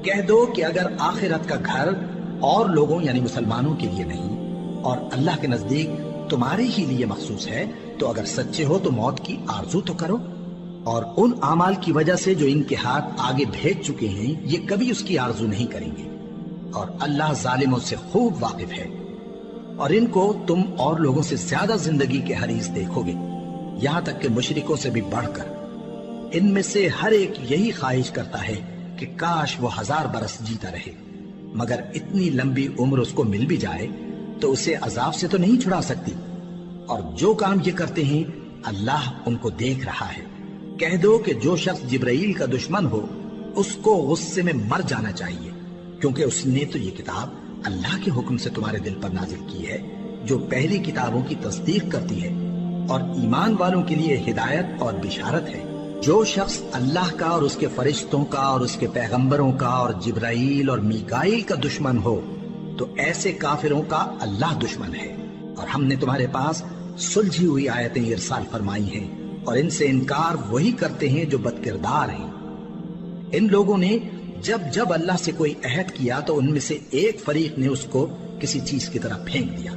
کہہ دو کہ اگر آخرت کا گھر اور لوگوں یعنی مسلمانوں کے لیے نہیں اور اللہ کے نزدیک تمہارے ہی لیے مخصوص ہے تو اگر سچے ہو تو موت کی آرزو تو کرو، اور ان اعمال کی وجہ سے جو ان کے ہاتھ آگے بھیج چکے ہیں یہ کبھی اس کی آرزو نہیں کریں گے، اور اللہ ظالموں سے خوب واقف ہے۔ اور ان کو تم اور لوگوں سے زیادہ زندگی کے حریص دیکھو گے، یہاں تک کہ مشرکوں سے بھی بڑھ کر۔ ان میں سے ہر ایک یہی خواہش کرتا ہے کہ کاش وہ 1000 برس جیتا رہے، مگر اتنی لمبی عمر اس کو مل بھی جائے تو اسے عذاب سے تو نہیں چھڑا سکتی، اور جو کام یہ کرتے ہیں اللہ ان کو دیکھ رہا ہے۔ کہہ دو کہ جو شخص جبرائیل کا دشمن ہو اس کو غصے میں مر جانا چاہیے، کیونکہ اس نے تو یہ کتاب اللہ کے حکم سے تمہارے دل پر نازل کی ہے جو پہلی کتابوں کی تصدیق کرتی ہے، اور ایمان والوں کے لیے ہدایت اور بشارت ہے۔ جو شخص اللہ کا اور اس کے فرشتوں کا اور اس کے پیغمبروں کا اور جبرائیل اور میکائیل کا دشمن ہو تو ایسے کافروں کا اللہ دشمن ہے۔ اور ہم نے تمہارے پاس سلجھی ہوئی آیتیں ارسال فرمائی ہیں، اور ان سے انکار وہی کرتے ہیں جو بد کردار ہیں۔ ان لوگوں نے جب اللہ سے کوئی عہد کیا تو ان میں سے ایک فریق نے اس کو کسی چیز کی طرح پھینک دیا۔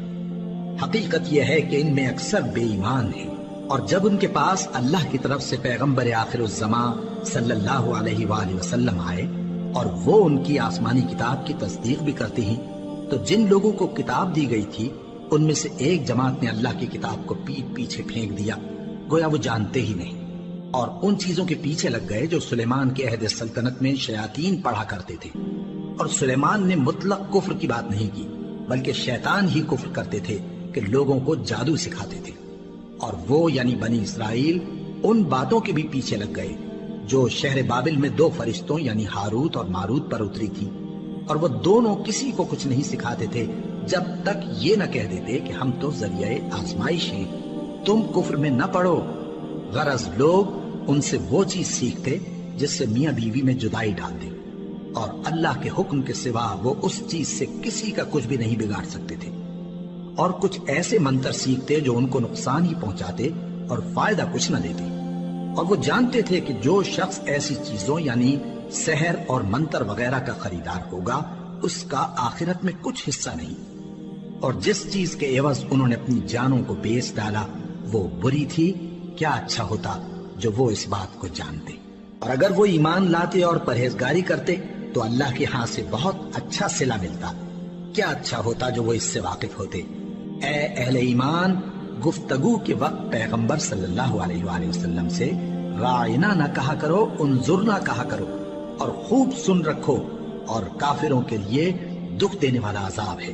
حقیقت یہ ہے کہ ان میں اکثر بے ایمان ہیں، اور جب ان کے پاس اللہ کی طرف سے پیغمبر آخر الزمان صلی اللہ علیہ وآلہ وسلم آئے اور وہ ان کی آسمانی کتاب کی تصدیق بھی کرتے ہیں، تو جن لوگوں کو کتاب دی گئی تھی ان میں سے ایک جماعت نے اللہ کی کتاب کو پیٹ پیچھے پھینک دیا، گویا وہ جانتے ہی نہیں، اور ان چیزوں کے پیچھے لگ گئے جو سلیمان کے عہد سلطنت میں شیاطین پڑھا کرتے تھے۔ اور سلیمان نے مطلق کفر کی بات نہیں کی، بلکہ شیطان ہی کفر کرتے تھے کہ لوگوں کو جادو سکھاتے تھے، اور وہ یعنی بنی اسرائیل ان باتوں کے بھی پیچھے لگ گئے جو شہر بابل میں 2 فرشتوں یعنی ہاروت اور ماروت پر اتری تھی، اور وہ دونوں کسی کو کچھ نہیں سکھاتے تھے جب تک یہ نہ کہہ دیتے کہ ہم تو ذریعہ آزمائش ہیں، تم کفر میں نہ پڑو۔ غرض لوگ ان سے وہ چیز سیکھتے جس سے میاں بیوی میں جدائی ڈال دے، اور اللہ کے حکم کے سوا وہ اس چیز سے کسی کا کچھ بھی نہیں بگاڑ سکتے تھے، اور کچھ ایسے منتر سیکھتے جو ان کو نقصان ہی پہنچاتے اور فائدہ کچھ نہ دیتے۔ اور وہ جانتے تھے کہ جو شخص ایسی چیزوں یعنی سحر اور منتر وغیرہ کا خریدار ہوگا اس کا آخرت میں کچھ حصہ نہیں، اور جس چیز کے عوض انہوں نے اپنی جانوں کو بیچ ڈالا وہ بری تھی۔ کیا اچھا ہوتا جو وہ اس بات کو جانتے، اور اگر وہ ایمان لاتے اور پرہیزگاری کرتے تو اللہ کے ہاں سے بہت اچھا صلہ ملتا۔ کیا اچھا ہوتا جو وہ اس سے واقف ہوتے۔ اے اہل ایمان، گفتگو کے وقت پیغمبر صلی اللہ علیہ وآلہ وسلم سے رائنا نہ کہا کرو، انظرنا کہا کرو، اور خوب سن رکھو، اور کافروں کے لیے دکھ دینے والا عذاب ہے۔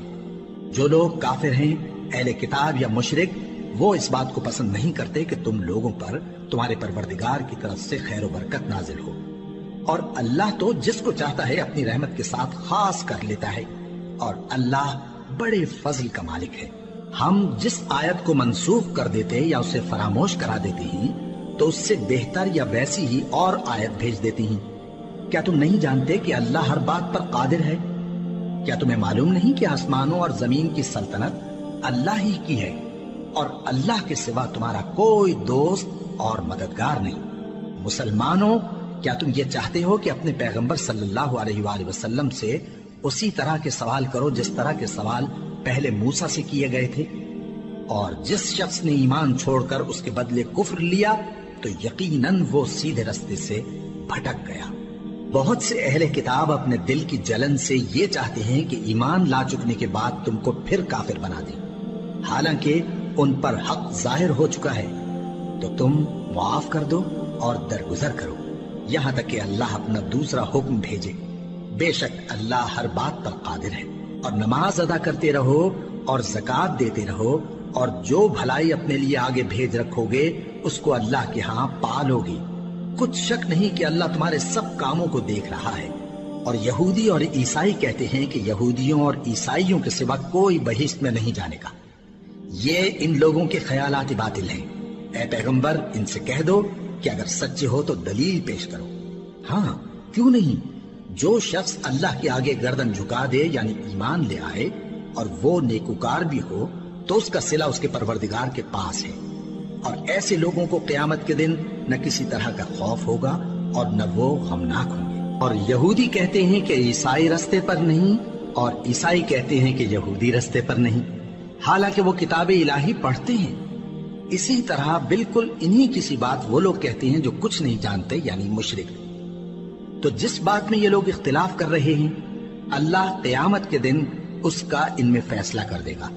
جو لوگ کافر ہیں، اہل کتاب یا مشرک، وہ اس بات کو پسند نہیں کرتے کہ تم لوگوں پر تمہارے پروردگار کی طرف سے خیر و برکت نازل ہو، اور اللہ تو جس کو چاہتا ہے اپنی رحمت کے ساتھ خاص کر لیتا ہے، اور اللہ بڑے فضل کا مالک ہے۔ ہم جس آیت کو منسوخ کر دیتے یا اسے فراموش کرا دیتے ہیں تو اس سے بہتر یا ویسی ہی اور آیت بھیج دیتی ہیں۔ کیا تم نہیں جانتے کہ اللہ ہر بات پر قادر ہے؟ کیا تمہیں معلوم نہیں کہ آسمانوں اور زمین کی سلطنت اللہ ہی کی ہے، اور اللہ کے سوا تمہارا کوئی دوست اور مددگار نہیں؟ مسلمانوں، کیا تم یہ چاہتے ہو کہ اپنے پیغمبر صلی اللہ علیہ وآلہ وسلم سے اسی طرح کے سوال کرو جس طرح کے سوال پہلے موسیٰ سے کیے گئے تھے؟ اور جس شخص نے ایمان چھوڑ کر اس کے بدلے کفر لیا تو یقیناً وہ سیدھے رستے سے بھٹک گیا۔ بہت سے اہل کتاب اپنے دل کی جلن سے یہ چاہتے ہیں کہ ایمان لا چکنے کے بعد تم کو پھر کافر بنا دیں، حالانکہ ان پر حق ظاہر ہو چکا ہے، تو تم معاف کر دو اور درگزر کرو یہاں تک کہ اللہ اپنا دوسرا حکم بھیجے۔ بے شک اللہ ہر بات پر قادر ہے۔ اور نماز ادا کرتے رہو اور زکوٰۃ دیتے رہو، اور جو بھلائی اپنے لیے آگے بھیج رکھو گے اس کو اللہ کے ہاں پالو گے۔ کچھ شک نہیں کہ اللہ تمہارے سب کاموں کو دیکھ رہا ہے۔ اور یہودی اور عیسائی کہتے ہیں کہ یہودیوں اور عیسائیوں کے سوا کوئی بہشت میں نہیں جانے کا۔ یہ ان لوگوں کے خیالات باطل ہیں۔ اے پیغمبر، ان سے کہہ دو کہ اگر سچے ہو تو دلیل پیش کرو۔ ہاں، کیوں نہیں؟ جو شخص اللہ کے آگے گردن جھکا دے یعنی ایمان لے آئے اور وہ نیکوکار بھی ہو تو اس کا صلہ اس کے پروردگار کے پاس ہے، اور ایسے لوگوں کو قیامت کے دن نہ کسی طرح کا خوف ہوگا اور نہ وہ غمناک ہوں گے۔ اور یہودی کہتے ہیں کہ عیسائی رستے پر نہیں، اور عیسائی کہتے ہیں کہ یہودی رستے پر نہیں، حالانکہ وہ کتاب الہی پڑھتے ہیں۔ اسی طرح بالکل انہی کسی بات وہ لوگ کہتے ہیں جو کچھ نہیں جانتے، یعنی مشرک۔ تو جس بات میں یہ لوگ اختلاف کر رہے ہیں، اللہ قیامت کے دن اس کا ان میں فیصلہ کر دے گا۔